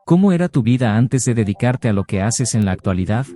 ¿Cómo era tu vida antes de dedicarte a lo que haces en la actualidad?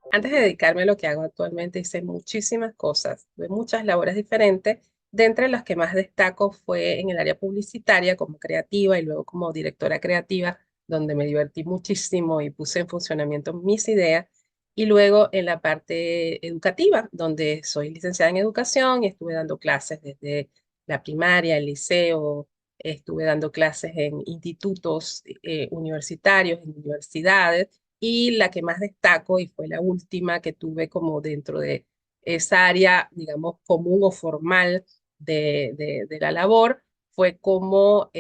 Antes de dedicarme a lo que hago actualmente, hice muchísimas cosas, de muchas labores diferentes, de entre las que más destaco fue en el área publicitaria como creativa y luego como directora creativa, donde me divertí muchísimo y puse en funcionamiento mis ideas, y luego en la parte educativa, donde soy licenciada en educación y estuve dando clases desde la primaria, el liceo, estuve dando clases en institutos universitarios, en universidades y la que más destaco, y fue la última que tuve como dentro de esa área, digamos, común o formal de la labor, fue como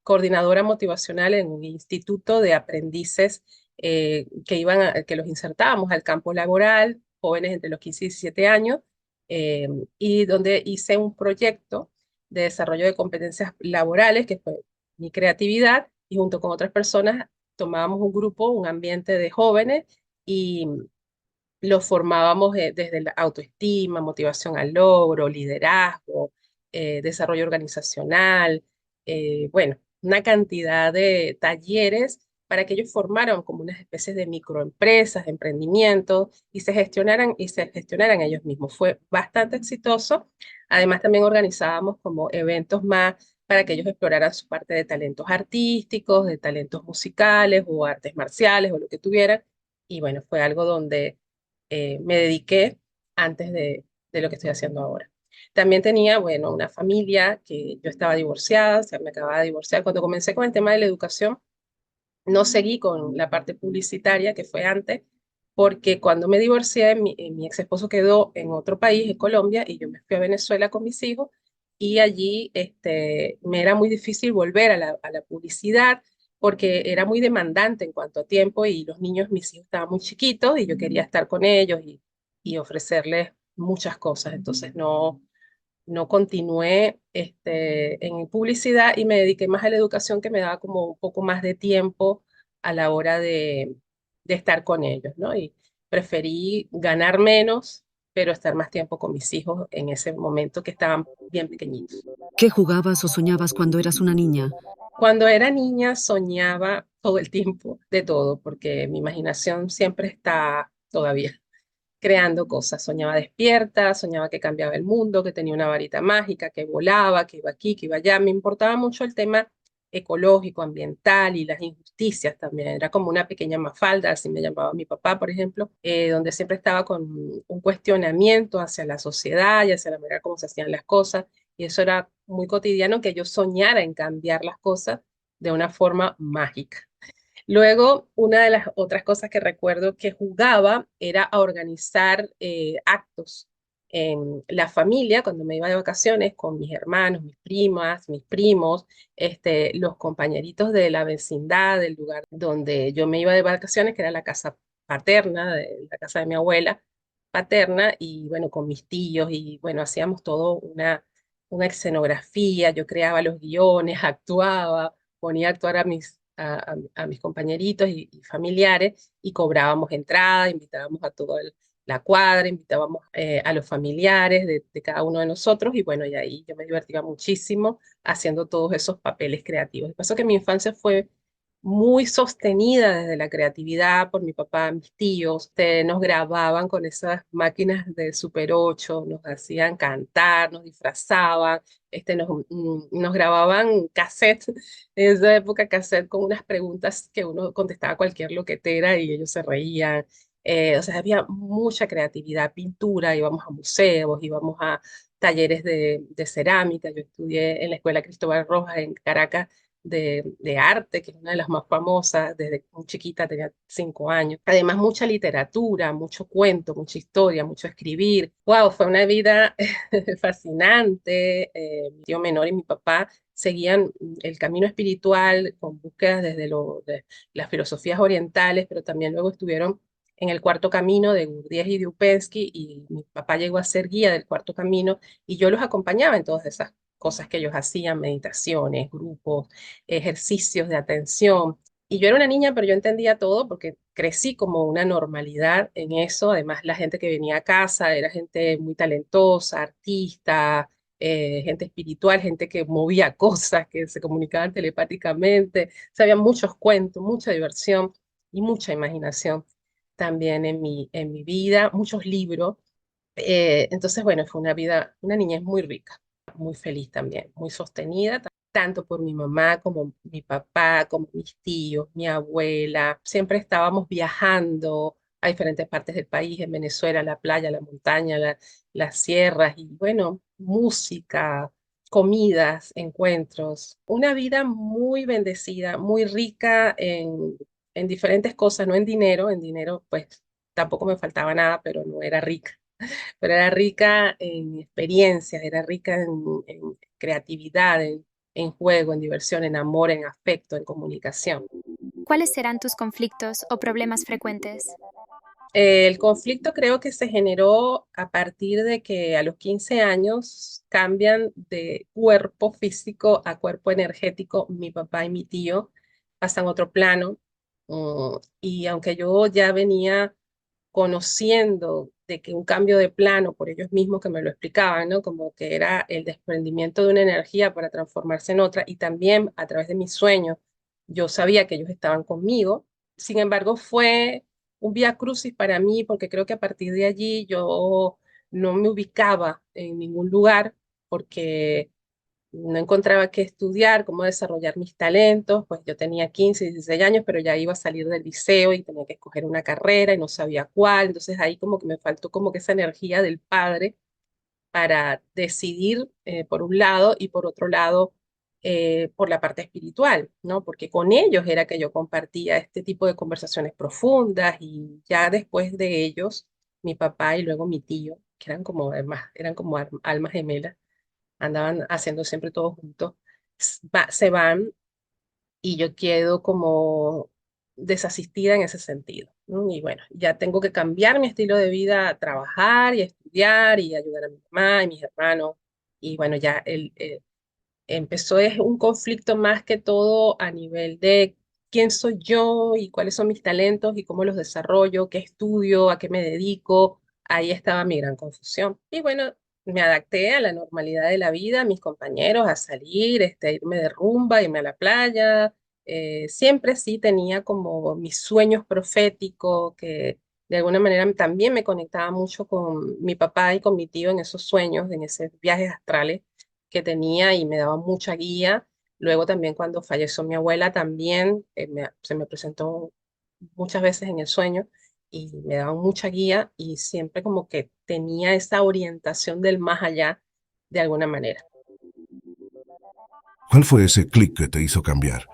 coordinadora motivacional en un instituto de aprendices que los insertábamos al campo laboral, jóvenes entre los 15 y 17 años, eh, y donde hice un proyecto de desarrollo de competencias laborales, que fue mi creatividad, y junto con otras personas tomábamos un grupo, un ambiente de jóvenes y los formábamos desde la autoestima, motivación al logro, liderazgo, desarrollo organizacional, bueno, una cantidad de talleres para que ellos formaran como unas especies de microempresas, de emprendimientos y se gestionaran ellos mismos. Fue bastante exitoso. Además, también organizábamos como eventos más para que ellos exploraran su parte de talentos artísticos, de talentos musicales o artes marciales o lo que tuvieran. Y bueno, fue algo donde me dediqué antes de lo que estoy haciendo ahora. También tenía, bueno, una familia que yo estaba divorciada, o sea, me acababa de divorciar. Cuando comencé con el tema de la educación, no seguí con la parte publicitaria que fue antes, porque cuando me divorcié, mi ex esposo quedó en otro país, en Colombia, y yo me fui a Venezuela con mis hijos, y allí me era muy difícil volver a la publicidad, porque era muy demandante en cuanto a tiempo, y los niños, mis hijos estaban muy chiquitos, y yo quería estar con ellos y ofrecerles muchas cosas. Entonces no continué en publicidad y me dediqué más a la educación, que me daba como un poco más de tiempo a la hora de estar con ellos, ¿no? Y preferí ganar menos, pero estar más tiempo con mis hijos en ese momento que estaban bien pequeñitos. ¿Qué jugabas o soñabas cuando eras una niña? Cuando era niña soñaba todo el tiempo de todo, porque mi imaginación siempre está todavía creando cosas. Soñaba despierta, soñaba que cambiaba el mundo, que tenía una varita mágica, que volaba, que iba aquí, que iba allá. Me importaba mucho el tema ecológico, ambiental y las injusticias también. Era como una pequeña Mafalda, así me llamaba mi papá, por ejemplo, donde siempre estaba con un cuestionamiento hacia la sociedad y hacia la manera como se hacían las cosas. Y eso era muy cotidiano, que yo soñara en cambiar las cosas de una forma mágica. Luego, una de las otras cosas que recuerdo que jugaba era a organizar actos en la familia cuando me iba de vacaciones con mis hermanos, mis primas, mis primos, los compañeritos de la vecindad, del lugar donde yo me iba de vacaciones, que era la casa paterna, la casa de mi abuela paterna, y bueno, con mis tíos, y bueno, hacíamos todo una escenografía, yo creaba los guiones, actuaba, ponía a actuar a mis compañeritos y familiares, y cobrábamos entrada, invitábamos a toda la cuadra, invitábamos a los familiares de cada uno de nosotros, y bueno, y ahí yo me divertía muchísimo haciendo todos esos papeles creativos. Pasó que mi infancia fue muy sostenida desde la creatividad por mi papá, mis tíos, nos grababan con esas máquinas de Super 8, nos hacían cantar, nos disfrazaban, nos grababan cassette, en esa época cassette con unas preguntas que uno contestaba cualquier loquetera y ellos se reían. O sea, había mucha creatividad, pintura, íbamos a museos, íbamos a talleres de cerámica. Yo estudié en la Escuela Cristóbal Rojas en Caracas de arte, que es una de las más famosas, desde muy chiquita, tenía 5 años. Además, mucha literatura, mucho cuento, mucha historia, mucho escribir. Wow, fue una vida fascinante. Mi tío menor y mi papá seguían el camino espiritual con búsquedas de las filosofías orientales, pero también luego estuvieron en el Cuarto Camino de Gurdjieff y de Upensky, y mi papá llegó a ser guía del Cuarto Camino, y yo los acompañaba en todas esas cosas que ellos hacían, meditaciones, grupos, ejercicios de atención. Y yo era una niña, pero yo entendía todo porque crecí como una normalidad en eso. Además, la gente que venía a casa era gente muy talentosa, artista, gente espiritual, gente que movía cosas, que se comunicaban telepáticamente. O sea, había muchos cuentos, mucha diversión y mucha imaginación también en mi vida, muchos libros. Entonces, bueno, fue una vida, una niñez muy rica, muy feliz también, muy sostenida, tanto por mi mamá como mi papá, como mis tíos, mi abuela. Siempre estábamos viajando a diferentes partes del país, en Venezuela, la playa, la montaña, las sierras y bueno, música, comidas, encuentros. Una vida muy bendecida, muy rica en diferentes cosas, no en dinero pues tampoco me faltaba nada, pero no era rica, pero era rica en experiencias, era rica en creatividad, en juego, en diversión, en amor, en afecto, en comunicación. ¿Cuáles serán tus conflictos o problemas frecuentes? El conflicto creo que se generó a partir de que a los 15 años cambian de cuerpo físico a cuerpo energético. Mi papá y mi tío pasan a otro plano. Y aunque yo ya venía conociendo de que un cambio de plano por ellos mismos que me lo explicaban, ¿no? Como que era el desprendimiento de una energía para transformarse en otra y también a través de mis sueños yo sabía que ellos estaban conmigo. Sin embargo, fue un vía crucis para mí porque creo que a partir de allí yo no me ubicaba en ningún lugar porque no encontraba qué estudiar, cómo desarrollar mis talentos, pues yo tenía 15, 16 años, pero ya iba a salir del liceo y tenía que escoger una carrera y no sabía cuál, entonces ahí como que me faltó como que esa energía del padre para decidir por un lado y por otro lado por la parte espiritual, ¿no? Porque con ellos era que yo compartía este tipo de conversaciones profundas y ya después de ellos, mi papá y luego mi tío, que eran como, además, eran como almas gemelas, andaban haciendo siempre todo juntos, se van y yo quedo como desasistida en ese sentido, ¿no? Y bueno, ya tengo que cambiar mi estilo de vida, a trabajar y a estudiar y ayudar a mi mamá y mis hermanos. Y bueno, ya empezó es un conflicto más que todo a nivel de quién soy yo y cuáles son mis talentos y cómo los desarrollo, qué estudio, a qué me dedico. Ahí estaba mi gran confusión. Y bueno, me adapté a la normalidad de la vida, a mis compañeros, a salir, a irme de rumba, irme a la playa. Siempre sí tenía como mis sueños proféticos que de alguna manera también me conectaba mucho con mi papá y con mi tío en esos sueños, en esos viajes astrales que tenía y me daba mucha guía. Luego también cuando falleció mi abuela también se me presentó muchas veces en el sueño y me daba mucha guía y siempre como que tenía esa orientación del más allá de alguna manera. ¿Cuál fue ese clic que te hizo cambiar?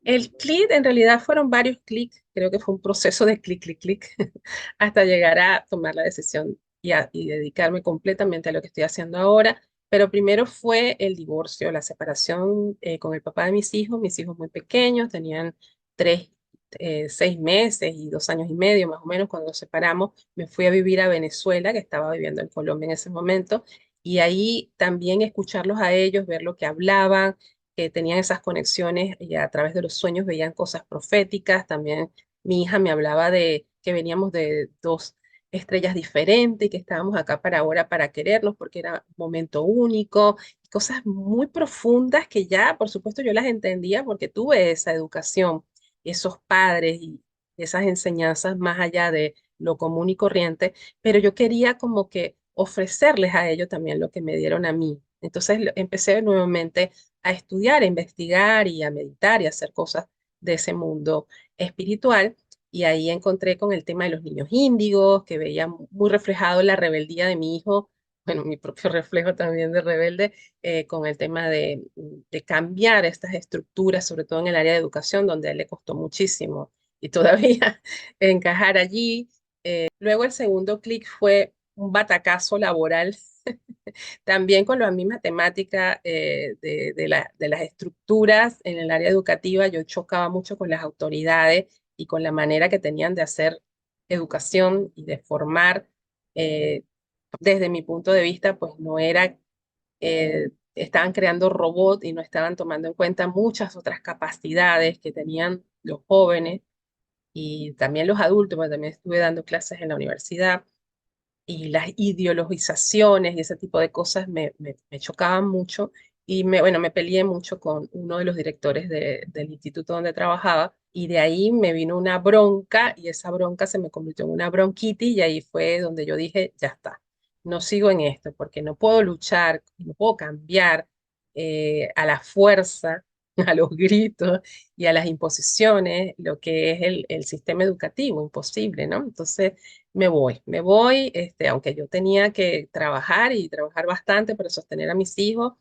El clic en realidad fueron varios clics, creo que fue un proceso de clic, clic, clic, hasta llegar a tomar la decisión y dedicarme completamente a lo que estoy haciendo ahora. Pero primero fue el divorcio, la separación con el papá de mis hijos muy pequeños, tenían 6 meses y 2 años y medio más o menos cuando nos separamos. Me fui a vivir a Venezuela, que estaba viviendo en Colombia en ese momento, y ahí también escucharlos a ellos, ver lo que hablaban que tenían esas conexiones y a través de los sueños veían cosas proféticas. También mi hija me hablaba de que veníamos de dos estrellas diferentes y que estábamos acá para ahora para querernos porque era un momento único, cosas muy profundas que ya, por supuesto, yo las entendía porque tuve esa educación, esos padres y esas enseñanzas más allá de lo común y corriente, pero yo quería como que ofrecerles a ellos también lo que me dieron a mí. Entonces empecé nuevamente a estudiar, a investigar y a meditar y a hacer cosas de ese mundo espiritual. Y ahí encontré con el tema de los niños índigos, que veía muy reflejado la rebeldía de mi hijo, bueno, mi propio reflejo también de rebelde, con el tema de cambiar estas estructuras, sobre todo en el área de educación, donde a él le costó muchísimo y todavía encajar allí. Luego el segundo clic fue un batacazo laboral también con la misma temática de las estructuras en el área educativa, yo chocaba mucho con las autoridades y con la manera que tenían de hacer educación y de formar. eh, Desde mi punto de vista, pues no era, estaban creando robots y no estaban tomando en cuenta muchas otras capacidades que tenían los jóvenes y también los adultos, porque también estuve dando clases en la universidad y las ideologizaciones y ese tipo de cosas me chocaban mucho y bueno, me peleé mucho con uno de los directores del instituto donde trabajaba y de ahí me vino una bronca y esa bronca se me convirtió en una bronquitis y ahí fue donde yo dije, ya está, no sigo en esto porque no puedo luchar, no puedo cambiar a la fuerza, a los gritos y a las imposiciones, lo que es el sistema educativo, imposible, ¿no? Entonces me voy, aunque yo tenía que trabajar y trabajar bastante para sostener a mis hijos,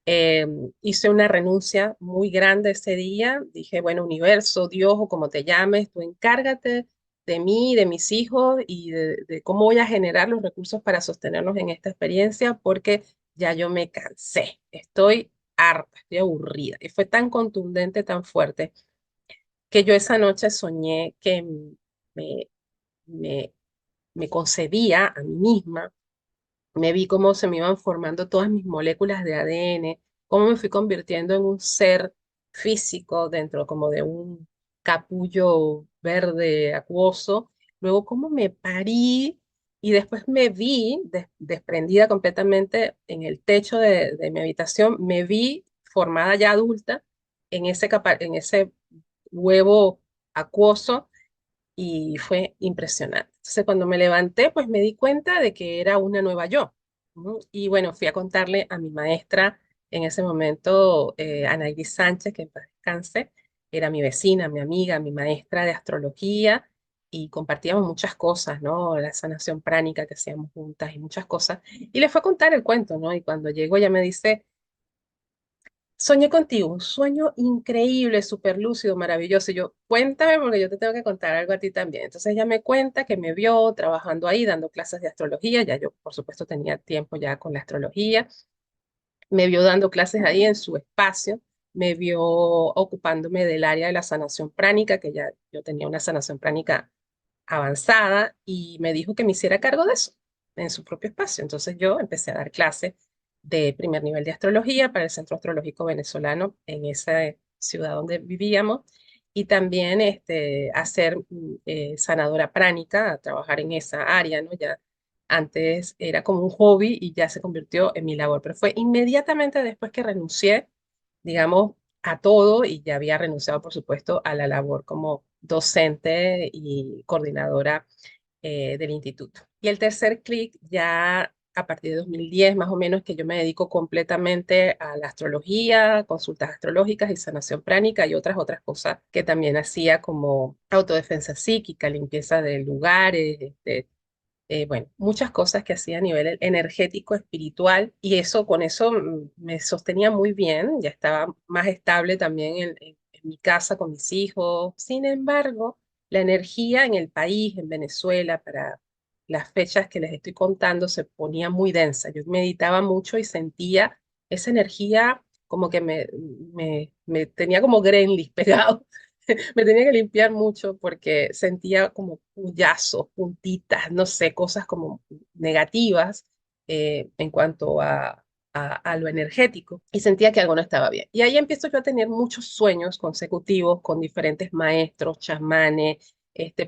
eh, hice una renuncia muy grande ese día, dije, bueno, universo, Dios o como te llames, tú encárgate de mí, de mis hijos y de cómo voy a generar los recursos para sostenernos en esta experiencia, porque ya yo me cansé, estoy harta, estoy aburrida. Y fue tan contundente, tan fuerte, que yo esa noche soñé que me, me, me concebía a mí misma, me vi cómo se me iban formando todas mis moléculas de ADN, cómo me fui convirtiendo en un ser físico dentro como de un capullo verde acuoso, luego cómo me parí y después me vi desprendida completamente en el techo de mi habitación, me vi formada ya adulta en ese huevo acuoso y fue impresionante. Entonces, cuando me levanté, pues me di cuenta de que era una nueva yo. ¿No? Y bueno, fui a contarle a mi maestra en ese momento, Anaíris Sánchez, que en paz descanse, era mi vecina, mi amiga, mi maestra de astrología, y compartíamos muchas cosas, ¿no? La sanación pránica que hacíamos juntas y muchas cosas. Y le fue a contar el cuento, ¿no? Y cuando llegó, ella me dice, soñé contigo, un sueño increíble, súper lúcido, maravilloso. Y yo, cuéntame porque yo te tengo que contar algo a ti también. Entonces ella me cuenta que me vio trabajando ahí, dando clases de astrología. Ya yo, por supuesto, tenía tiempo ya con la astrología. Me vio dando clases ahí en su espacio. Me vio ocupándome del área de la sanación pránica, que ya yo tenía una sanación pránica avanzada, y me dijo que me hiciera cargo de eso en su propio espacio. Entonces yo empecé a dar clases de primer nivel de astrología para el Centro Astrológico Venezolano en esa ciudad donde vivíamos y también hacer sanadora pránica, a trabajar en esa área, ¿no? Ya antes era como un hobby y ya se convirtió en mi labor, pero fue inmediatamente después que renuncié, digamos, a todo y ya había renunciado, por supuesto, a la labor como docente y coordinadora del instituto. Y el tercer clic ya a partir de 2010 más o menos que yo me dedico completamente a la astrología, consultas astrológicas y sanación pránica y otras cosas que también hacía como autodefensa psíquica, limpieza de lugares, bueno, muchas cosas que hacía a nivel energético, espiritual, y eso, con eso me sostenía muy bien, ya estaba más estable también en mi casa con mis hijos. Sin embargo, la energía en el país, en Venezuela, para las fechas que les estoy contando, se ponía muy densa. Yo meditaba mucho y sentía esa energía como que me tenía como Gremlins pegado. Me tenía que limpiar mucho porque sentía como puyazos, puntitas, no sé, cosas como negativas en cuanto a lo energético y sentía que algo no estaba bien. Y ahí empiezo yo a tener muchos sueños consecutivos con diferentes maestros, chamanes,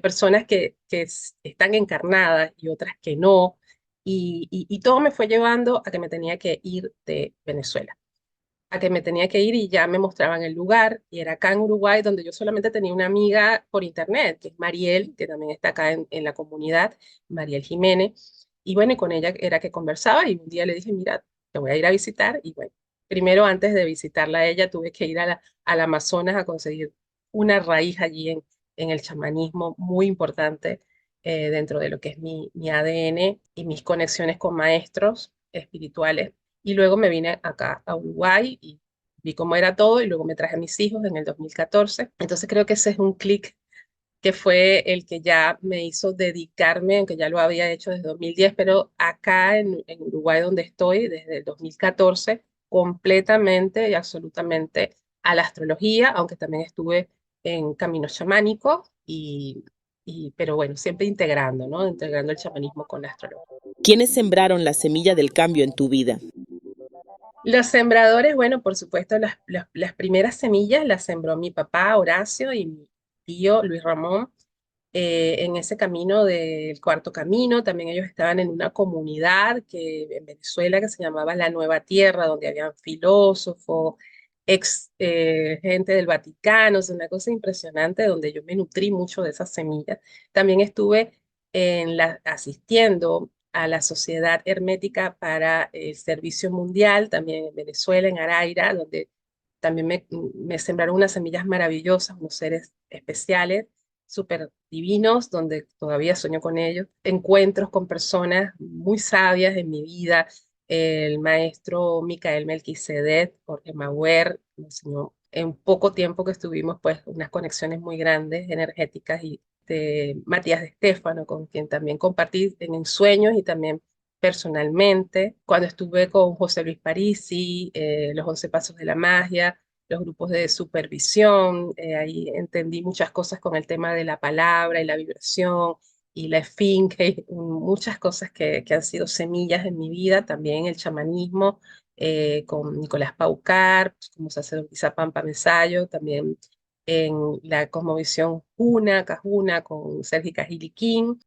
personas que están encarnadas y otras que no. Y todo me fue llevando a que me tenía que ir de Venezuela, a que me tenía que ir y ya me mostraban el lugar y era acá en Uruguay donde yo solamente tenía una amiga por internet, que es Mariel, que también está acá en la comunidad, Mariel Jiménez, y bueno, y con ella era que conversaba y un día le dije, mira, te voy a ir a visitar y bueno, primero antes de visitarla a ella tuve que ir al Amazonas a conseguir una raíz allí en el chamanismo muy importante dentro de lo que es mi ADN y mis conexiones con maestros espirituales y luego me vine acá a Uruguay y vi cómo era todo y luego me traje a mis hijos en el 2014. Entonces creo que ese es un clic que fue el que ya me hizo dedicarme, aunque ya lo había hecho desde 2010, pero acá en Uruguay donde estoy desde el 2014, completamente y absolutamente a la astrología, aunque también estuve en caminos chamánicos pero bueno, siempre integrando, ¿no? Integrando el chamanismo con la astrología. ¿Quiénes sembraron la semilla del cambio en tu vida? Los sembradores, bueno, por supuesto, las primeras semillas las sembró mi papá Horacio y mi tío Luis Ramón. En ese camino del Cuarto Camino, también ellos estaban en una comunidad que en Venezuela que se llamaba La Nueva Tierra, donde habían filósofos, gente del Vaticano, es una cosa impresionante donde yo me nutrí mucho de esas semillas. También estuve asistiendo a la Sociedad Hermética para el Servicio Mundial, también en Venezuela, en Araira, donde también me sembraron unas semillas maravillosas, unos seres especiales, súper divinos, donde todavía sueño con ellos. Encuentros con personas muy sabias en mi vida. El maestro Micael Melquisedec, Jorge Mauer, me enseñó en poco tiempo que estuvimos, pues, unas conexiones muy grandes, energéticas, y de Matías de Estéfano, con quien también compartí en sueños y también personalmente. Cuando estuve con José Luis Parisi, los 11 Pasos de la Magia, los grupos de supervisión, ahí entendí muchas cosas con el tema de la palabra y la vibración y la esfinge, y muchas cosas que han sido semillas en mi vida, también el chamanismo, con Nicolás Paucar, como sacerdotisa Pampa Mesayo, también en la cosmovisión Cajuna, con Sergi Cajiliquín,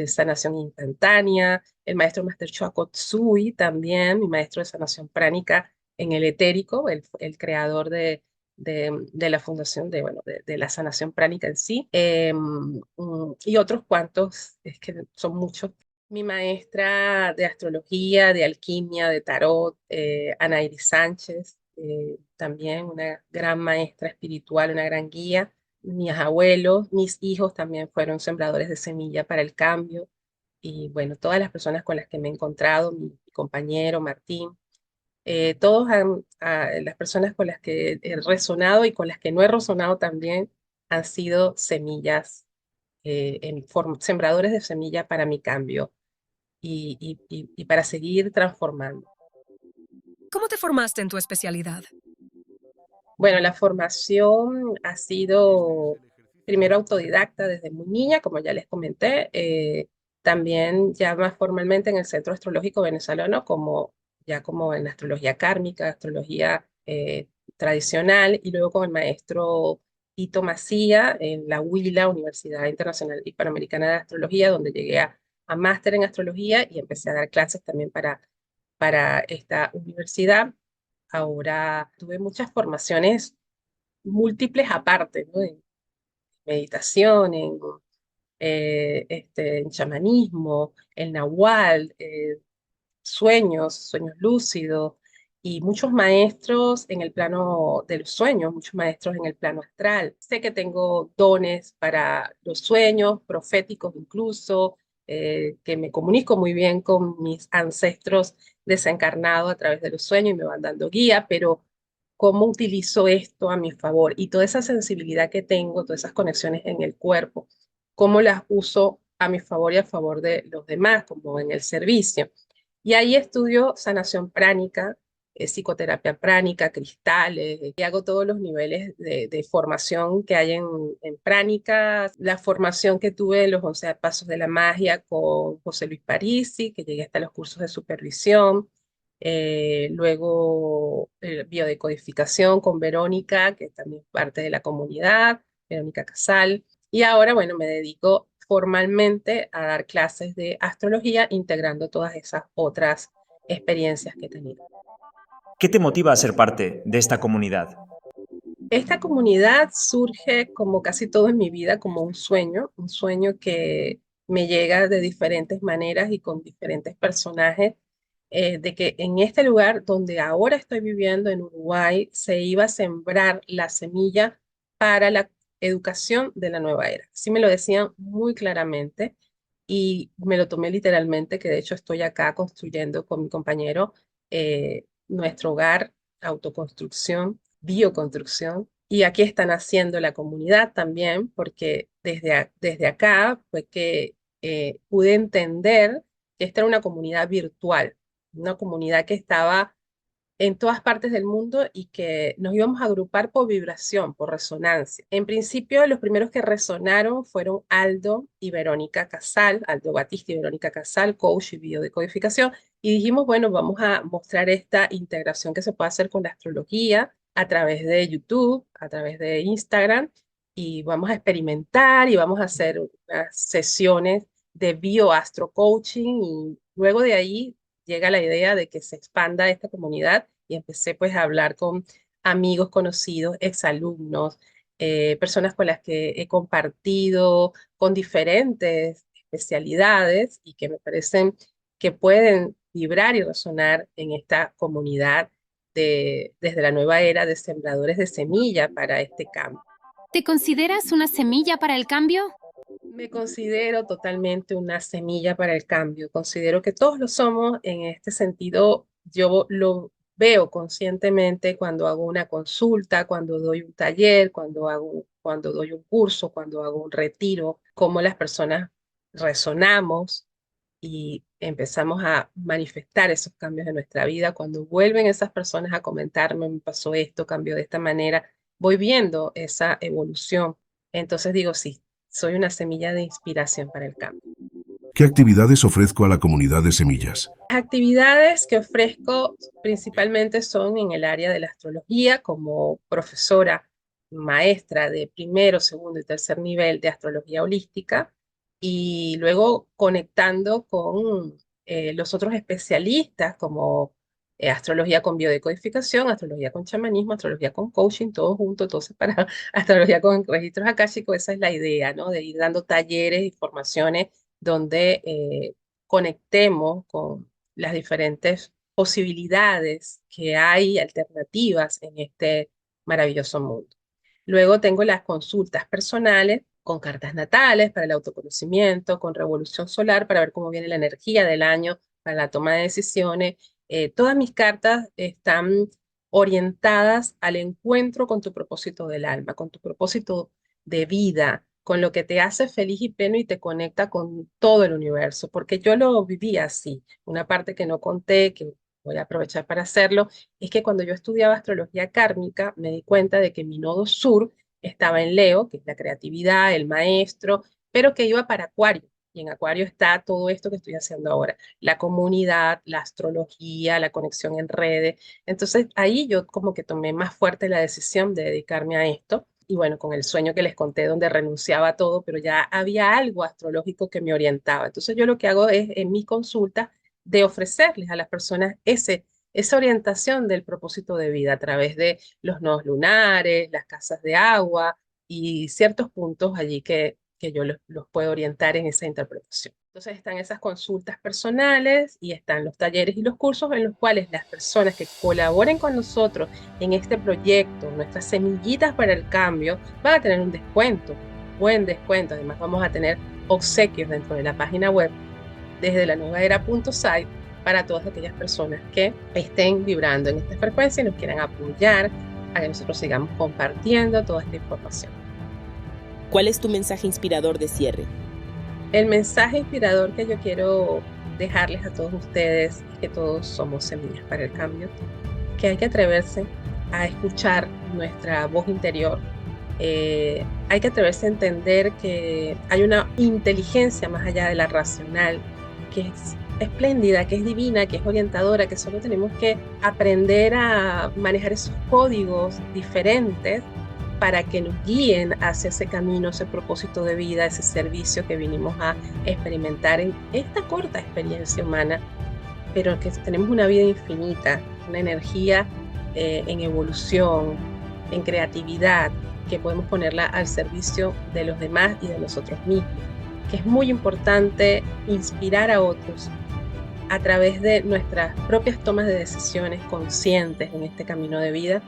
sanación instantánea, el maestro Master Choa Tsui también, mi maestro de sanación pránica en el etérico, el creador de la fundación bueno, de la sanación pránica en sí, y otros cuantos, es que son muchos. Mi maestra de astrología, de alquimia, de tarot, Ana Iris Sánchez, también una gran maestra espiritual, una gran guía. Mis abuelos, mis hijos también fueron sembradores de semilla para el cambio. Y bueno, todas las personas con las que me he encontrado, mi compañero Martín, las personas con las que he resonado y con las que no he resonado también han sido semillas, sembradores de semilla para mi cambio y para seguir transformando. ¿Cómo te formaste en tu especialidad? Bueno, la formación ha sido primero autodidacta desde muy niña, como ya les comenté, también ya más formalmente en el Centro Astrológico Venezolano, como en astrología kármica, astrología tradicional, y luego con el maestro Ito Macía en la UILA, Universidad Internacional Hispanoamericana de Astrología, donde llegué a máster en astrología y empecé a dar clases también para esta universidad. Ahora tuve muchas formaciones múltiples aparte, ¿no? En meditación, en chamanismo, en nahual, sueños lúcidos, y muchos maestros en el plano de los sueños, muchos maestros en el plano astral. Sé que tengo dones para los sueños, proféticos incluso, que me comunico muy bien con mis ancestros desencarnados a través de los sueños y me van dando guía, pero cómo utilizo esto a mi favor y toda esa sensibilidad que tengo, todas esas conexiones en el cuerpo, cómo las uso a mi favor y a favor de los demás, como en el servicio. Y ahí estudio sanación pránica, psicoterapia pránica, cristales, y hago todos los niveles de formación que hay en pránica. La formación que tuve en los 11 Pasos de la Magia con José Luis Parisi, que llegué hasta los cursos de supervisión. Luego biodecodificación con Verónica, que también es parte de la comunidad, Verónica Casal. Y ahora, bueno, me dedico formalmente a dar clases de astrología, integrando todas esas otras experiencias que he tenido. ¿Qué te motiva a ser parte de esta comunidad? Esta comunidad surge, como casi todo en mi vida, como un sueño que me llega de diferentes maneras y con diferentes personajes, de que en este lugar donde ahora estoy viviendo, en Uruguay, se iba a sembrar la semilla para la educación de la nueva era. Así me lo decían muy claramente y me lo tomé literalmente, que de hecho estoy acá construyendo con mi compañero nuestro hogar, autoconstrucción, bioconstrucción. Y aquí están haciendo la comunidad también, porque desde acá fue que pude entender que esta era una comunidad virtual, una comunidad que estaba en todas partes del mundo y que nos íbamos a agrupar por vibración, por resonancia. En principio, los primeros que resonaron fueron Aldo y Verónica Casal, Aldo Batista y Verónica Casal, coach y biodecodificación, y dijimos, bueno, vamos a mostrar esta integración que se puede hacer con la astrología a través de YouTube, a través de Instagram, y vamos a experimentar y vamos a hacer unas sesiones de bioastrocoaching y luego de ahí llega la idea de que se expanda esta comunidad y empecé pues a hablar con amigos conocidos, exalumnos, personas con las que he compartido con diferentes especialidades y que me parecen que pueden vibrar y resonar en esta comunidad desde la nueva era de sembradores de semilla para este cambio. ¿Te consideras una semilla para el cambio? Me considero totalmente una semilla para el cambio. Considero que todos lo somos. En este sentido, yo lo veo conscientemente cuando hago una consulta, cuando doy un taller, cuando doy un curso, cuando hago un retiro, cómo las personas resonamos y empezamos a manifestar esos cambios en nuestra vida. Cuando vuelven esas personas a comentarme, me pasó esto, cambió de esta manera, voy viendo esa evolución. Entonces digo, sí, soy una semilla de inspiración para el cambio. ¿Qué actividades ofrezco a la comunidad de semillas? Las actividades que ofrezco principalmente son en el área de la astrología, como profesora, maestra de primero, segundo y tercer nivel de astrología holística, y luego conectando con los otros especialistas como astrología con biodecodificación, astrología con chamanismo, astrología con coaching, todo junto, entonces para astrología con registros akáshicos, esa es la idea, ¿no? De ir dando talleres y formaciones donde conectemos con las diferentes posibilidades que hay, alternativas en este maravilloso mundo. Luego tengo las consultas personales con cartas natales para el autoconocimiento, con revolución solar para ver cómo viene la energía del año para la toma de decisiones. Todas mis cartas están orientadas al encuentro con tu propósito del alma, con tu propósito de vida, con lo que te hace feliz y pleno y te conecta con todo el universo, porque yo lo viví así. Una parte que no conté, que voy a aprovechar para hacerlo, es que cuando yo estudiaba astrología kármica, me di cuenta de que mi nodo sur estaba en Leo, que es la creatividad, el maestro, pero que iba para Acuario. Y en Acuario está todo esto que estoy haciendo ahora, la comunidad, la astrología, la conexión en redes. Entonces ahí yo como que tomé más fuerte la decisión de dedicarme a esto. Y bueno, con el sueño que les conté donde renunciaba a todo, pero ya había algo astrológico que me orientaba. Entonces yo lo que hago es en mis consultas de ofrecerles a las personas esa orientación del propósito de vida a través de los nodos lunares, las casas de agua y ciertos puntos allí que yo los puedo orientar en esa interpretación. Entonces están esas consultas personales y están los talleres y los cursos en los cuales las personas que colaboren con nosotros en este proyecto, nuestras semillitas para el cambio, van a tener un descuento, buen descuento. Además vamos a tener obsequios dentro de la página web desde la nuevaera.site para todas aquellas personas que estén vibrando en esta frecuencia y nos quieran apoyar a que nosotros sigamos compartiendo toda esta información. ¿Cuál es tu mensaje inspirador de cierre? El mensaje inspirador que yo quiero dejarles a todos ustedes es que todos somos semillas para el cambio, que hay que atreverse a escuchar nuestra voz interior, hay que atreverse a entender que hay una inteligencia más allá de la racional, que es espléndida, que es divina, que es orientadora, que solo tenemos que aprender a manejar esos códigos diferentes para que nos guíen hacia ese camino, ese propósito de vida, ese servicio que vinimos a experimentar en esta corta experiencia humana, pero que tenemos una vida infinita, una energía en evolución, en creatividad, que podemos ponerla al servicio de los demás y de nosotros mismos, que es muy importante inspirar a otros a través de nuestras propias tomas de decisiones conscientes en este camino de vida.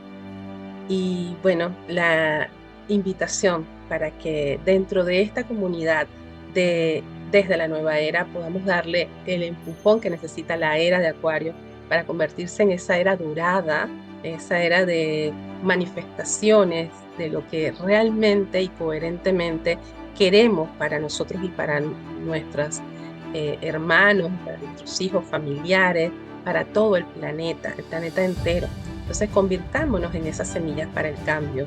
Y bueno, la invitación para que dentro de esta comunidad desde la nueva era podamos darle el empujón que necesita la era de Acuario para convertirse en esa era dorada, esa era de manifestaciones de lo que realmente y coherentemente queremos para nosotros y para nuestros hermanos, para nuestros hijos, familiares, para todo el planeta entero. Entonces convirtámonos en esas semillas para el cambio,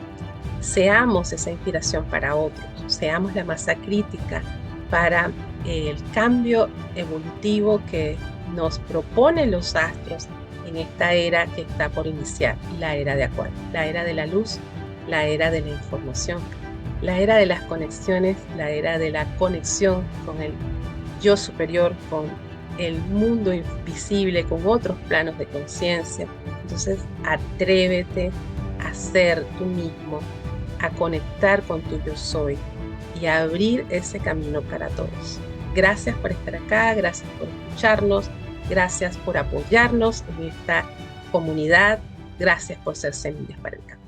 seamos esa inspiración para otros, seamos la masa crítica para el cambio evolutivo que nos proponen los astros en esta era que está por iniciar, la era de Acuario, la era de la luz, la era de la información, la era de las conexiones, la era de la conexión con el yo superior, con el mundo invisible, con otros planos de conciencia. Entonces, atrévete a ser tú mismo, a conectar con tu yo soy y a abrir ese camino para todos. Gracias por estar acá, gracias por escucharnos, gracias por apoyarnos en esta comunidad, gracias por ser semillas para el cambio.